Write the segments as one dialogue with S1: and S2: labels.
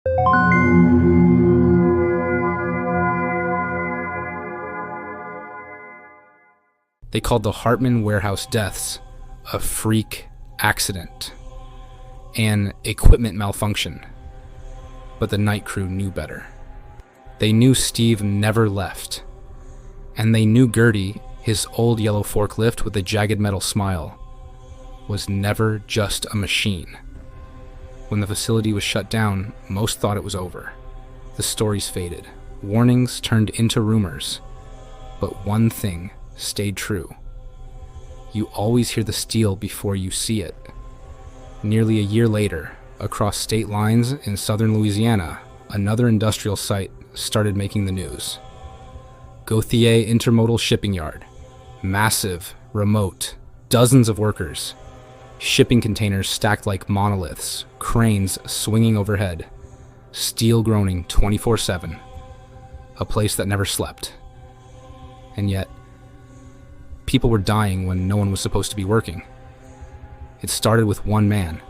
S1: They called the Hartman warehouse deaths a freak accident, an equipment malfunction. But the night crew knew better. They knew Steve never left. And they knew Gertie, his old yellow forklift with a jagged metal smile, was never just a machine. When the facility was shut down, most thought it was over. The stories faded. Warnings turned into rumors. But one thing stayed true. You always hear the steel before you see it. Nearly a year later, across state lines in southern Louisiana, another industrial site started making the news. Gauthier Intermodal Shipping Yard. Massive, remote, dozens of workers. Shipping containers stacked like monoliths, cranes swinging overhead. Steel groaning 24/7. A place that never slept. And yet, people were dying when no one was supposed to be working. It started with one man.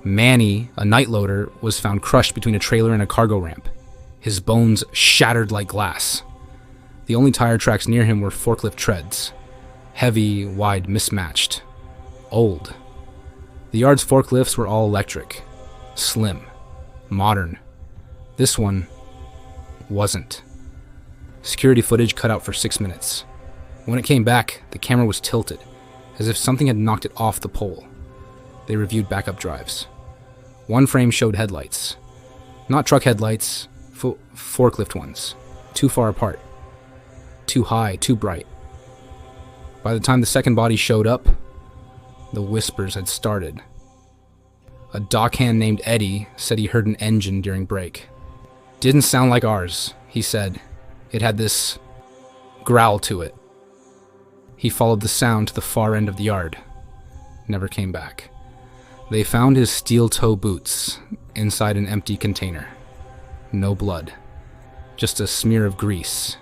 S1: Manny, a night loader, was found crushed between a trailer and a cargo ramp, his bones shattered like glass. The only tire tracks near him were forklift treads, heavy, wide, mismatched, old. The yard's forklifts were all electric, slim, modern. This one wasn't. Security footage cut out for 6 minutes. When it came back, the camera was tilted, as if something had knocked it off the pole. They reviewed backup drives. One frame showed headlights. Not truck headlights, forklift ones. Too far apart. Too high, too bright. By the time the second body showed up, the whispers had started. A dockhand named Eddie said he heard an engine during break. Didn't sound like ours, he said. It had this growl to it. He followed the sound to the far end of the yard. Never came back. They found his steel toe boots inside an empty container. No blood. Just a smear of grease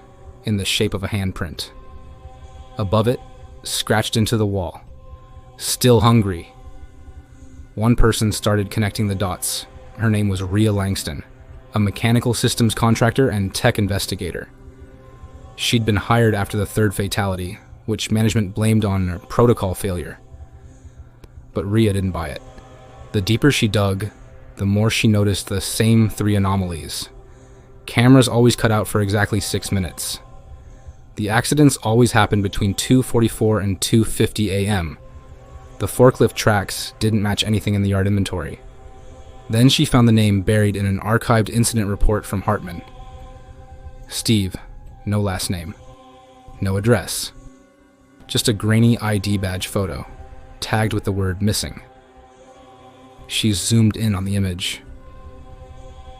S1: in the shape of a handprint. Above it, scratched into the wall. Still hungry. One person started connecting the dots. Her name was Rhea Langston, a mechanical systems contractor and tech investigator. She'd been hired after the third fatality, which management blamed on a protocol failure. But Rhea didn't buy it. The deeper she dug, the more she noticed the same three anomalies. Cameras always cut out for exactly 6 minutes. The accidents always happened between 2:44 and 2:50 a.m. The forklift tracks didn't match anything in the yard inventory. Then she found the name buried in an archived incident report from Hartman. Steve, no last name, no address. Just a grainy ID badge photo, tagged with the word missing. She zoomed in on the image.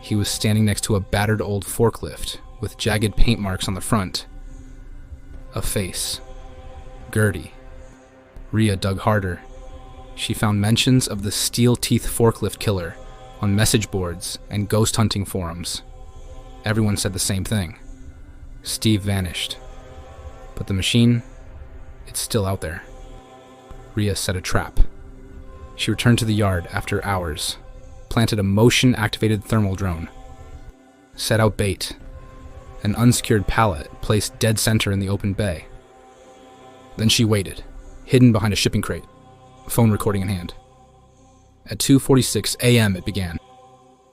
S1: He was standing next to a battered old forklift with jagged paint marks on the front. A face. Gertie. Rhea dug harder. She found mentions of the Steel-Teeth Forklift Killer on message boards and ghost hunting forums. Everyone said the same thing. Steve vanished. But the machine, it's still out there. Rhea set a trap. She returned to the yard after hours, planted a motion-activated thermal drone, set out bait, an unsecured pallet placed dead center in the open bay. Then she waited, hidden behind a shipping crate, phone recording in hand. At 2:46 a.m. it began.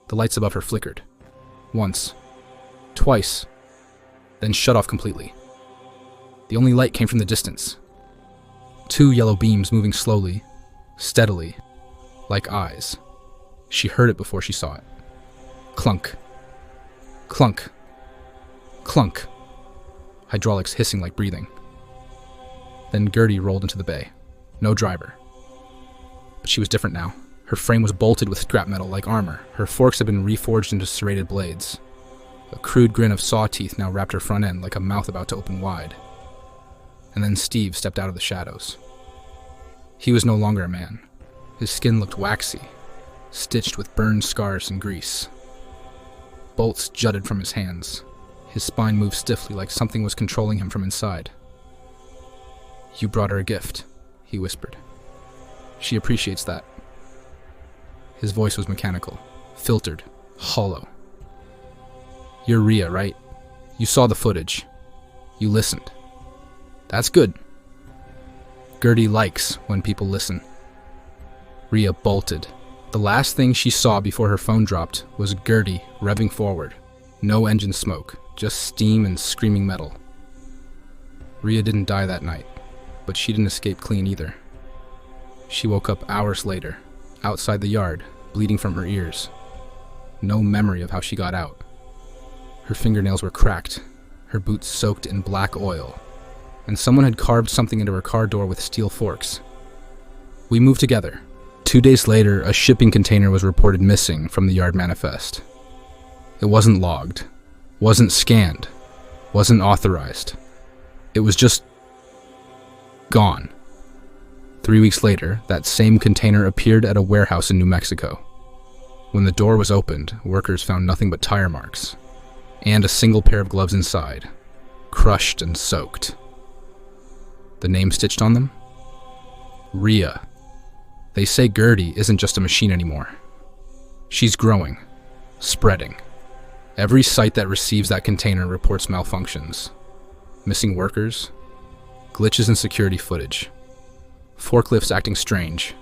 S1: The lights above her flickered. Once. Twice. Then shut off completely. The only light came from the distance. 2 yellow beams moving slowly, steadily, like eyes. She heard it before she saw it. Clunk. Clunk. Clunk. Hydraulics hissing like breathing. Then Gertie rolled into the bay. No driver. But she was different now. Her frame was bolted with scrap metal like armor. Her forks had been reforged into serrated blades. A crude grin of saw teeth now wrapped her front end like a mouth about to open wide. And then Steve stepped out of the shadows. He was no longer a man. His skin looked waxy, stitched with burned scars and grease. Bolts jutted from his hands. His spine moved stiffly like something was controlling him from inside. "You brought her a gift," he whispered. "She appreciates that." His voice was mechanical, filtered, hollow. You're Rhea, right? You saw the footage. You listened. That's good. Gertie likes when people listen. Rhea bolted. The last thing she saw before her phone dropped was Gertie revving forward. No engine smoke, just steam and screaming metal. Rhea didn't die that night, but she didn't escape clean either. She woke up hours later, outside the yard, bleeding from her ears. No memory of how she got out. Her fingernails were cracked, her boots soaked in black oil, and someone had carved something into her car door with steel forks. We moved together. 2 days later, a shipping container was reported missing from the yard manifest. It wasn't logged, wasn't scanned, wasn't authorized. It was just gone. 3 weeks later, that same container appeared at a warehouse in New Mexico. When the door was opened, workers found nothing but tire marks, and a single pair of gloves inside, crushed and soaked. The name stitched on them? Rhea. They say Gertie isn't just a machine anymore. She's growing, spreading. Every site that receives that container reports malfunctions. Missing workers, glitches in security footage, forklifts acting strange.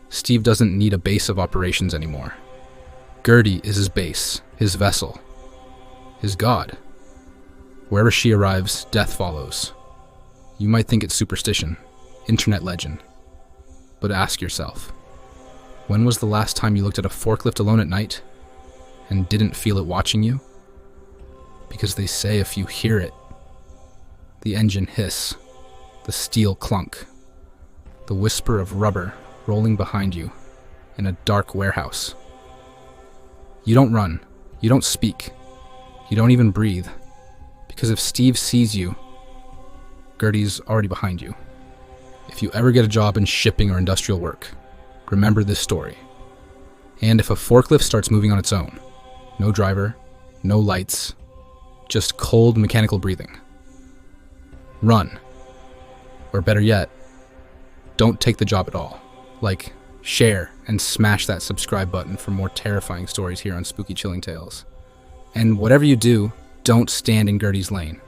S1: Steve doesn't need a base of operations anymore. Gertie is his base, his vessel, his god. Wherever she arrives, death follows. You might think it's superstition, internet legend. But ask yourself, when was the last time you looked at a forklift alone at night and didn't feel it watching you? Because they say if you hear it, the engine hiss, the steel clunk, the whisper of rubber rolling behind you in a dark warehouse. You don't run, you don't speak, you don't even breathe, because if Steve sees you, Gertie's already behind you. If you ever get a job in shipping or industrial work, remember this story. And if a forklift starts moving on its own, no driver, no lights, just cold mechanical breathing, run. Or better yet, don't take the job at all. Like, share and smash that subscribe button for more terrifying stories here on Spooky Chilling Tales. And whatever you do, don't stand in Gertie's lane.